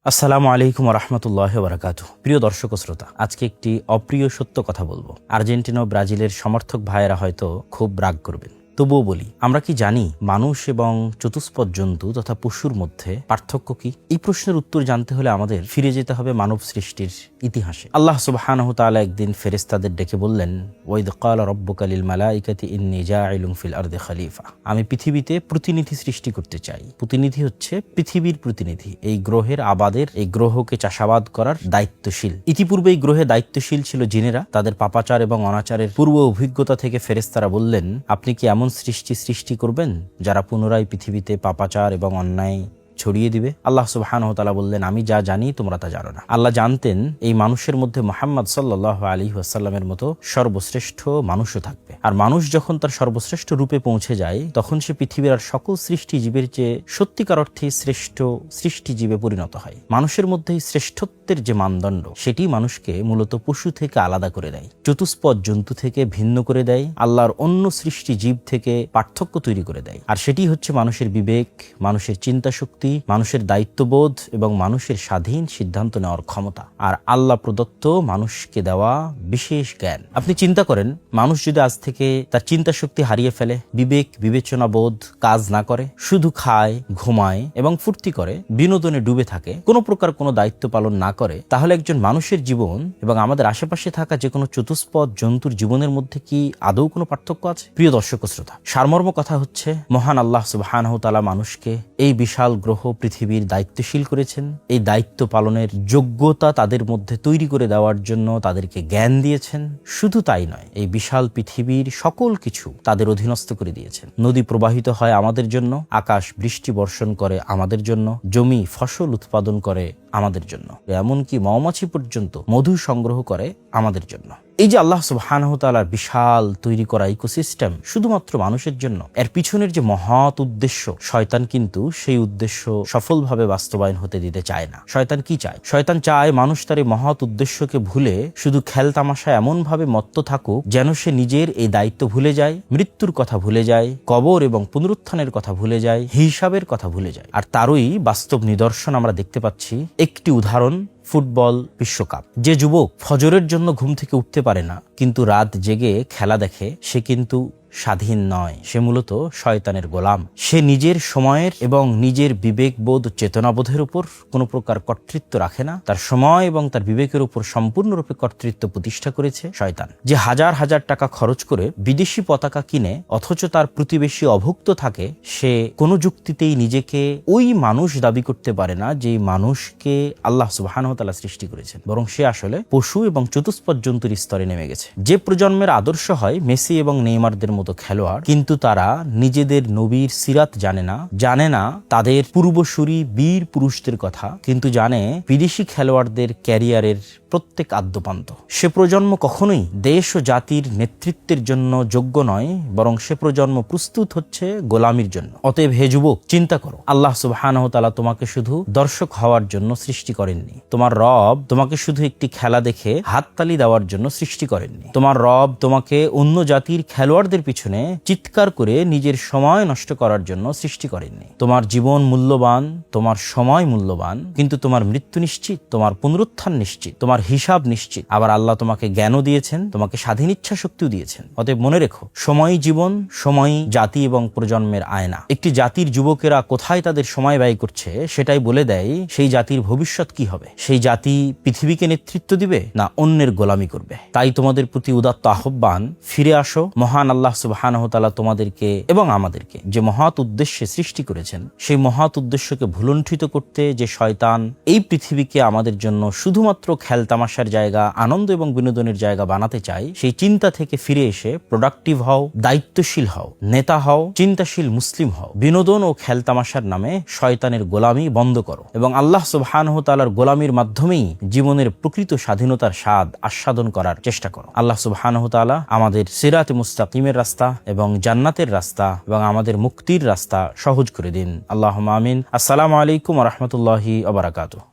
আসসালামু আলাইকুম রহমতুল্লাহ বারাকাতুহু। প্রিয় দর্শক ও শ্রোতা, আজকে একটি অপ্রিয় সত্য কথা বলবো। আর্জেন্টিনা ও ব্রাজিলের সমর্থক ভাইয়েরা হয়তো খুব রাগ করবেন, তবুও বলি, আমরা কি জানি মানুষ এবং চতুষ্পদ জন্তু তথা পশুর মধ্যে পার্থক্য কি? এই প্রশ্নের উত্তর জানতে হলে আমাদের ফিরে যেতে হবে মানব সৃষ্টির ইতিহাসে। আল্লাহ সুবহানাহু তাআলা একদিন ফেরেশতাদের ডেকে বললেন, ওয়াইদ ক্বালা রাব্বুকা লিল মালাইকাতি ইন্নী জাইলুন ফিল আরদি খলিফা। আমি পৃথিবীতে প্রতিনিধি সৃষ্টি করতে চাই। প্রতিনিধি হচ্ছে পৃথিবীর প্রতিনিধি, এই গ্রহের আবাদের, এই গ্রহকে চাষাবাদ করার দায়িত্বশীল। ইতিপূর্বে এই গ্রহে দায়িত্বশীল ছিল জিনেরা। তাদের পাপাচার এবং অনাচারের পূর্ব অভিজ্ঞতা থেকে ফেরেশতারা বললেন, আপনি কি এমন সৃষ্টি করবেন যারা পুনরায় পৃথিবীতে পাপাচার এবং অন্যায় ছড়িয়ে দিবে? আল্লাহ সুবহানাহু ওয়া তাআলা বললেন, আমি যা জানি তোমরা তা জানো না। আল্লাহ জানতেন এই মানুষের মধ্যে মুহাম্মদ সাল্লাল্লাহু আলাইহি ওয়াসাল্লামের মতো সর্বশ্রেষ্ঠ মানুষও থাকবে। আর মানুষ যখন তার সর্বশ্রেষ্ঠ রূপে পৌঁছে যায়, তখন সে পৃথিবীর আর সকল সৃষ্টিজীবের চেয়ে সত্যিকার অর্থে শ্রেষ্ঠ সৃষ্টিজীবে পরিণত হয়। মানুষের মধ্যে শ্রেষ্ঠত্বের যে মানদণ্ড, সেটি মানুষকে মূলত পশু থেকে আলাদা করে দেয়, চতুষ্পদ জন্তু থেকে ভিন্ন করে দেয়, আল্লাহর অন্য সৃষ্টিজীব থেকে পার্থক্য তৈরি করে দেয়। আর সেটি হচ্ছে মানুষের বিবেক, মানুষের চিন্তা শক্তি, মানুষের দায়িত্ববোধ এবং মানুষের স্বাধীন সিদ্ধান্ত নেওয়ার ক্ষমতা, আর আল্লাহ প্রদত্ত মানুষকে দেওয়া বিশেষ জ্ঞান। আপনি চিন্তা করেন, মানুষ যদি আজ থেকে তার চিন্তা শক্তি হারিয়ে ফেলে, বিবেক বিবেচনা বোধ কাজ না করে, শুধু খায়, ঘুমায় এবং ফুর্তি করে, বিনোদনে ডুবে থাকে, কোনো প্রকার কোনো দায়িত্ব পালন না করে, তাহলে একজন মানুষের জীবন এবং আমাদের আশেপাশে থাকা যে কোনো চতুষ্পদ জন্তুর জীবনের মধ্যে কি আদৌ কোনো পার্থক্য আছে? প্রিয় দর্শক ও শ্রোতা, সারমর্ম কথা হচ্ছে, মহান আল্লাহ সুবহানাহু তাআলা মানুষকে এই বিশাল গ্রহ পৃথিবীর দায়িত্বশীল করেছেন। এই দায়িত্ব পালনের যোগ্যতা তাদের মধ্যে তৈরি করে দেওয়ার জন্য তাদেরকে জ্ঞান দিয়েছেন। শুধু তাই নয়, এই বিশাল পৃথিবীর সকল কিছু তাদের অধীনস্থ করে দিয়েছেন। নদী প্রবাহিত হয় আমাদের জন্য, আকাশ বৃষ্টি বর্ষণ করে আমাদের জন্য, জমি ফসল উৎপাদন করে আমাদের জন্য, এমনকি মৌমাছি পর্যন্ত মধু সংগ্রহ করে আমাদের জন্য। এই যে আল্লাহ সুবহানাহু তাআলার বিশাল তৈরি করা ইকোসিস্টেম শুধুমাত্র মানুষের জন্য, এর পিছনের যে মহৎ উদ্দেশ্য, শয়তান কিন্তু সেই উদ্দেশ্য সফলভাবে বাস্তবায়ন হতে দিতে চায় না। শয়তান কি চায়? শয়তান চায় মানুষ তার এই মহৎ উদ্দেশ্যকে ভুলে শুধু খেলতামাশা এমন ভাবে মত্ত থাকুক যেন সে নিজের এই দায়িত্ব ভুলে যায়, মৃত্যুর কথা ভুলে যায়, কবর এবং পুনরুত্থানের কথা ভুলে যায়, হিসাবের কথা ভুলে যায়। আর তারই বাস্তব নিদর্শন আমরা দেখতে পাচ্ছি। একটি উদাহরণ, ফুটবল বিশ্বকাপ। যে যুবক ফজরের জন্য ঘুম থেকে উঠতে পারে না কিন্তু রাত জেগে খেলা দেখে, সে কিন্তু স্বাধীন নয়, সে মূলত শয়তানের গোলাম। সে নিজের সময়ের এবং নিজের বিবেকবোধ চেতনাবোধের উপর কোনো প্রকার কর্তৃত্ব রাখে না। তার সময় এবং তার বিবেকের উপর সম্পূর্ণরূপে কর্তৃত্ব প্রতিষ্ঠা করেছে শয়তান। যে হাজার হাজার টাকা খরচ করে বিদেশি পতাকা কিনে অথচ তার প্রতিবেশী অভুক্ত থাকে, সে কোনো যুক্তিতেই নিজেকে ওই মানুষ দাবি করতে পারে না যে মানুষকে আল্লাহ সুবহানাহু ওয়া তাআলা সৃষ্টি করেছেন, বরং সে আসলে পশু এবং চতুষ্পদ জন্তুর স্তরে নেমে গেছে। যে প্রজন্মের আদর্শ হয় মেসি এবং নেইমারদের মতো খেলোয়াড়, কিন্তু তারা নিজেদের নবীর সিরাত জানে না তাদের পূর্বসূরি বীর পুরুষদের কথা, কিন্তু জানে বিদেশি খেলোয়াড়দের ক্যারিয়ারের প্রত্যেক আদ্যপান্ত। সে প্রজন্ম কখনোই দেশ ও জাতির নেতৃত্বের জন্য যোগ্য নয়, বরং সে প্রজন্ম প্রস্তুত হচ্ছে গোলামির জন্য। অতএব হে যুবক, চিন্তা করো, আল্লাহ সুবহানাহু তাআলা তোমাকে শুধু দর্শক হওয়ার জন্য সৃষ্টি করেননি। তোমার রব তোমাকে শুধু একটি খেলা দেখে হাততালি দেওয়ার জন্য সৃষ্টি করেননি। তোমার রব তোমাকে অন্য জাতির খেলোয়াড়দের পিছনে চিৎকার করে নিজের সময় নষ্ট করার জন্য সৃষ্টি করেননি। তোমার জীবন মূল্যবান, তোমার সময় মূল্যবান, কিন্তু তোমার মৃত্যু নিশ্চিত, তোমার পুনরুত্থান নিশ্চিত, তোমার হিসাব নিশ্চিত। আবার আল্লাহ তোমাকে জ্ঞানও দিয়েছেন, তোমাকে স্বাধীন ইচ্ছা শক্তিও দিয়েছেন। অতএব মনে রেখো, সময়ই জীবন, সময়ই জাতি এবং প্রজন্মের আয়না। একটি জাতির যুবকেরা কোথায় তাদের সময় ব্যয় করছে সেটাই বলে দেয় সেই জাতির ভবিষ্যৎ কি হবে। সেই জাতি পৃথিবীকে নেতৃত্ব দিবে না অন্যের গোলামি করবে। তাই তোমাদের প্রতি উদাত্ত আহ্বান, ফিরে আসো। মহান আল্লাহ সুবহানাহু তাআলা তোমাদেরকে এবং আমাদেরকে যে মহৎ উদ্দেশ্যে সৃষ্টি করেছেন, সেই মহৎ উদ্দেশ্যকে ভুলণ্ঠিত করতে যে শয়তান এই পৃথিবীকে আমাদের জন্য শুধুমাত্র খেলতামাশার জায়গা, আনন্দ এবং বিনোদনের জায়গা বানাতে চায়, সেই চিন্তা থেকে ফিরে এসে প্রোডাক্টিভ হও, দায়িত্বশীল হও, নেতা হও, চিন্তাশীল মুসলিম হও। বিনোদন ও খেলতামাশার নামে শয়তানের গোলামি বন্ধ করো এবং আল্লাহ সুবহানাহু তাআলার গোলামির মাধ্যমেই জীবনের প্রকৃত স্বাধীনতার স্বাদ আস্বাদন করার চেষ্টা করো। আল্লাহ সুবহানাহু তাআলা আমাদের সিরাতে মুস্তাকিমের রাস্তা এবং জান্নাতের রাস্তা এবং আমাদের মুক্তির রাস্তা সহজ করে দিন। আল্লাহুম্মা আমিন। আসসালামু আলাইকুম ওয়া রাহমাতুল্লাহি ওয়া বারাকাতুহু।